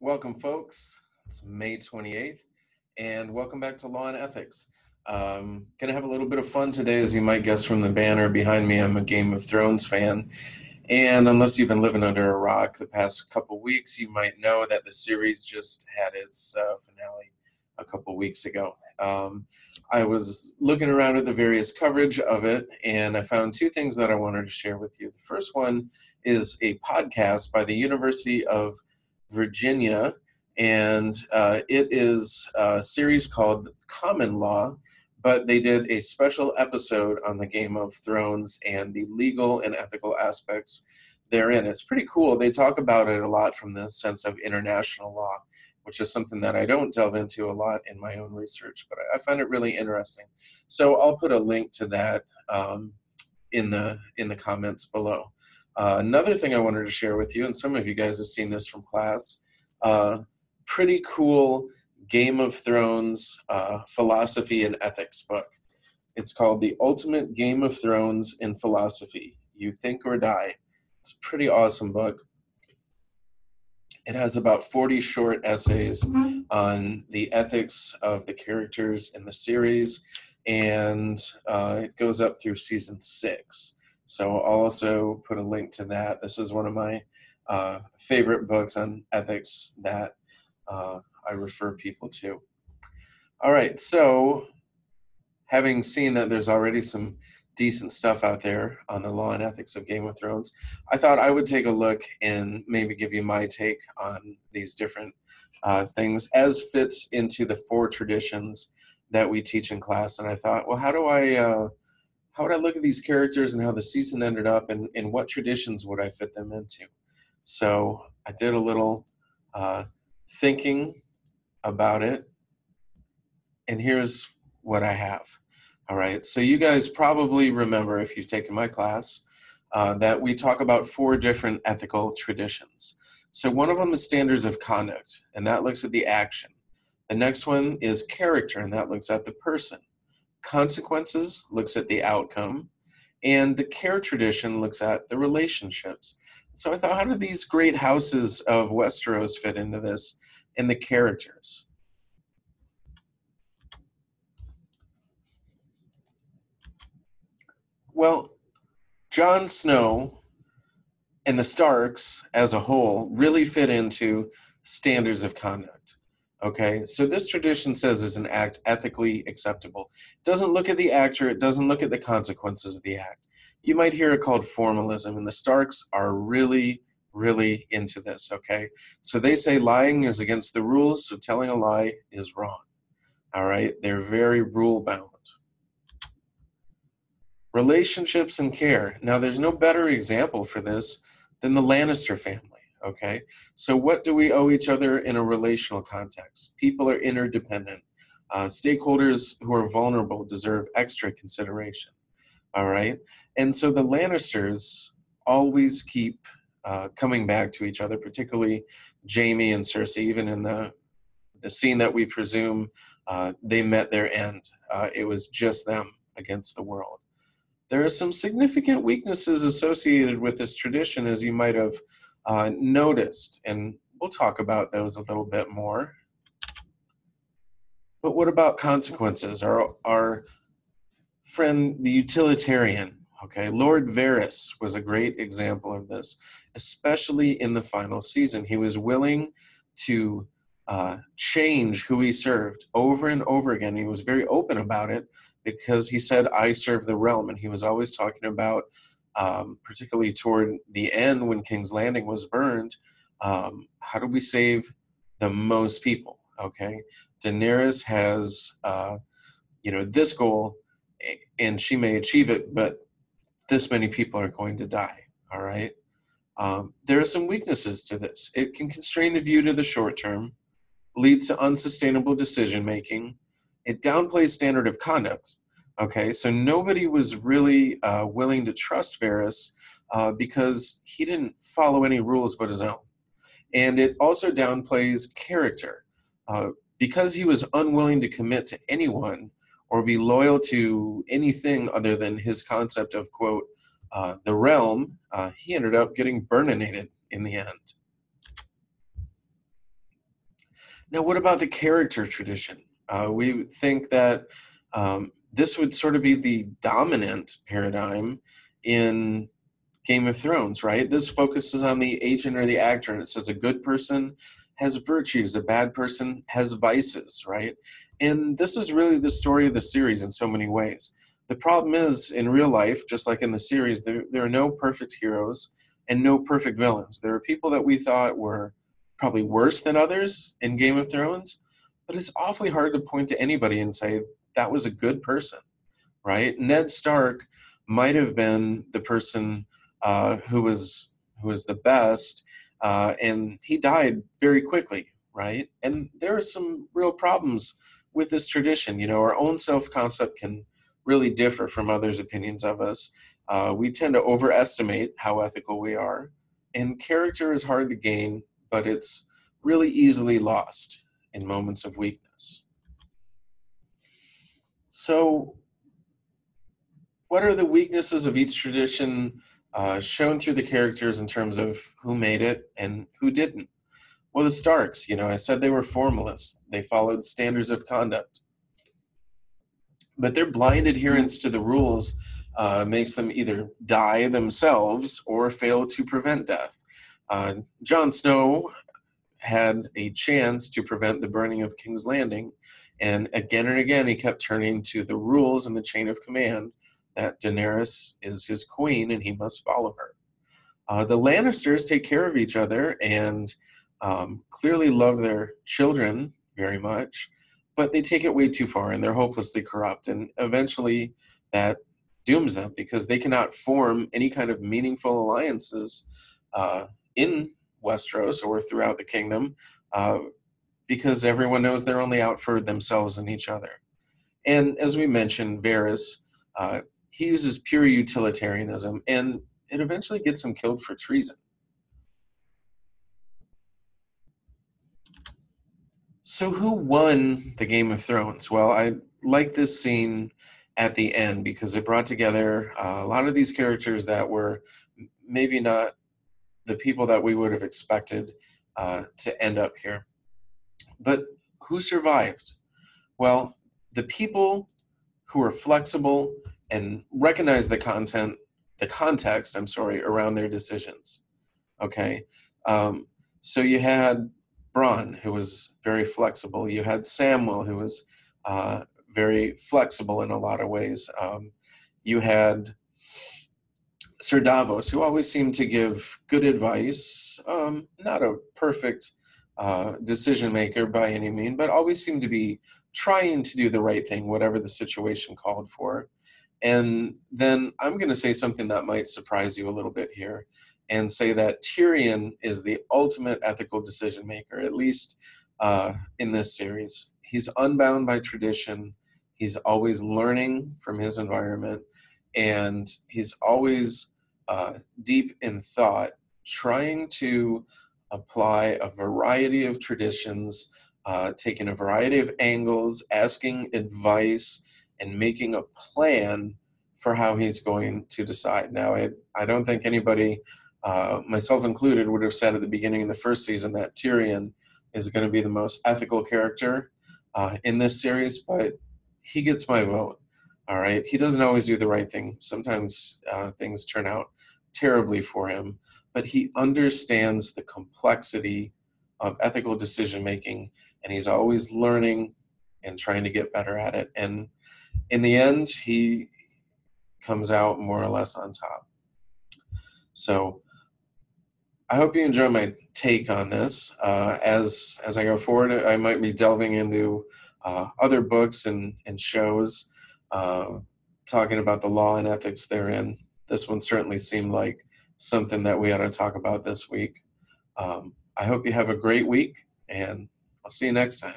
Welcome, folks. It's May 28th, and welcome back to Law and Ethics. Gonna have a little bit of fun today, as you might guess from the banner behind me. I'm a Game of Thrones fan, and unless you've been living under a rock the past couple weeks, you might know that the series just had its finale a couple weeks ago. I was looking around at the various coverage of it, and I found two things that I wanted to share with you. The first one is a podcast by the University of Virginia, and it is a series called Common Law, but they did a special episode on the Game of Thrones and the legal and ethical aspects therein. It's pretty cool. They talk about it a lot from the sense of international law, which is something that I don't delve into a lot in my own research, but I find it really interesting. So I'll put a link to that in the comments below. Another thing I wanted to share with you, and some of you guys have seen this from class, pretty cool Game of Thrones philosophy and ethics book. It's called The Ultimate Game of Thrones in Philosophy, You Think or Die. It's a pretty awesome book. It has about 40 short essays on the ethics of the characters in the series, and it goes up through season 6. So I'll also put a link to that. This is one of my favorite books on ethics that I refer people to. All right, so having seen that there's already some decent stuff out there on the law and ethics of Game of Thrones, I thought I would take a look and maybe give you my take on these different things as fits into the 4 traditions that we teach in class. And I thought, well, how would I look at these characters and how the season ended up, and what traditions would I fit them into? So I did a little thinking about it, and here's what I have. All right, so you guys probably remember, if you've taken my class, that we talk about 4 different ethical traditions. So one of them is standards of conduct, and that looks at the action. The next one is character, and that looks at the person. Consequences looks at the outcome, and the care tradition looks at the relationships. So I thought, how do these great houses of Westeros fit into this, and the characters? Well, Jon Snow and the Starks as a whole really fit into standards of conduct. Okay, so this tradition says is an act ethically acceptable. It doesn't look at the actor, it doesn't look at the consequences of the act. You might hear it called formalism, and the Starks are really, really into this, okay? So they say lying is against the rules, so telling a lie is wrong. All right, they're very rule-bound. Relationships and care. Now, there's no better example for this than the Lannister family. Okay, so what do we owe each other in a relational context? People are interdependent. Stakeholders who are vulnerable deserve extra consideration. All right, and so the Lannisters always keep coming back to each other, particularly Jaime and Cersei. Even in the scene that we presume they met their end, it was just them against the world. There are some significant weaknesses associated with this tradition, as you might have noticed, and we'll talk about those a little bit more. But what about consequences? Our friend, the utilitarian, okay, Lord Varys was a great example of this, especially in the final season. He was willing to change who he served over and over again. He was very open about it because he said, I serve the realm, and he was always talking about particularly toward the end when King's Landing was burned, how do we save the most people? Okay, Daenerys has this goal, and she may achieve it, but this many people are going to die. All right, there are some weaknesses to this. It can constrain the view to the short term, leads to unsustainable decision making. It downplays standard of conduct. Okay, so nobody was really willing to trust Varys because he didn't follow any rules but his own. And it also downplays character. Because he was unwilling to commit to anyone or be loyal to anything other than his concept of, quote, the realm, he ended up getting burninated in the end. Now, what about the character tradition? We think that this would sort of be the dominant paradigm in Game of Thrones, right? This focuses on the agent or the actor, and it says a good person has virtues, a bad person has vices, right? And this is really the story of the series in so many ways. The problem is, in real life, just like in the series, there are no perfect heroes and no perfect villains. There are people that we thought were probably worse than others in Game of Thrones, but it's awfully hard to point to anybody and say that was a good person, right? Ned Stark might have been the person who was the best, and he died very quickly, right? And there are some real problems with this tradition. You know, our own self-concept can really differ from others' opinions of us. We tend to overestimate how ethical we are, and character is hard to gain, but it's really easily lost in moments of weakness. So, what are the weaknesses of each tradition shown through the characters in terms of who made it and who didn't? Well, the Starks, you know, I said they were formalists. They followed standards of conduct. But their blind adherence to the rules makes them either die themselves or fail to prevent death. Jon Snow had a chance to prevent the burning of King's Landing, and again he kept turning to the rules and the chain of command that Daenerys is his queen and he must follow her. The Lannisters take care of each other and clearly love their children very much, but they take it way too far and they're hopelessly corrupt. And eventually that dooms them because they cannot form any kind of meaningful alliances in Westeros or throughout the kingdom uh, because everyone knows they're only out for themselves and each other. And as we mentioned, Varys, he uses pure utilitarianism, and it eventually gets him killed for treason. So, who won the Game of Thrones? Well, I like this scene at the end because it brought together a lot of these characters that were maybe not the people that we would have expected to end up here. But who survived? Well, the people who are flexible and recognize the context, I'm sorry, around their decisions. Okay. Um, so you had Bronn, who was very flexible. You had Samwell, who was very flexible in a lot of ways. You had Sir Davos, who always seemed to give good advice, not a perfect decision maker by any mean, but always seemed to be trying to do the right thing, whatever the situation called for. And then I'm going to say something that might surprise you a little bit here and say that Tyrion is the ultimate ethical decision maker, at least in this series. He's unbound by tradition. He's always learning from his environment, and he's always deep in thought, trying to apply a variety of traditions, taking a variety of angles, asking advice, and making a plan for how he's going to decide. Now, I don't think anybody, myself included, would have said at the beginning of the first season that Tyrion is going to be the most ethical character in this series, but he gets my vote. All right. He doesn't always do the right thing. Sometimes things turn out terribly for him, but he understands the complexity of ethical decision making, and he's always learning and trying to get better at it. And in the end, he comes out more or less on top. So I hope you enjoy my take on this. As I go forward, I might be delving into other books and shows talking about the law and ethics therein. This one certainly seemed like something that we ought to talk about this week. I hope you have a great week, and I'll see you next time.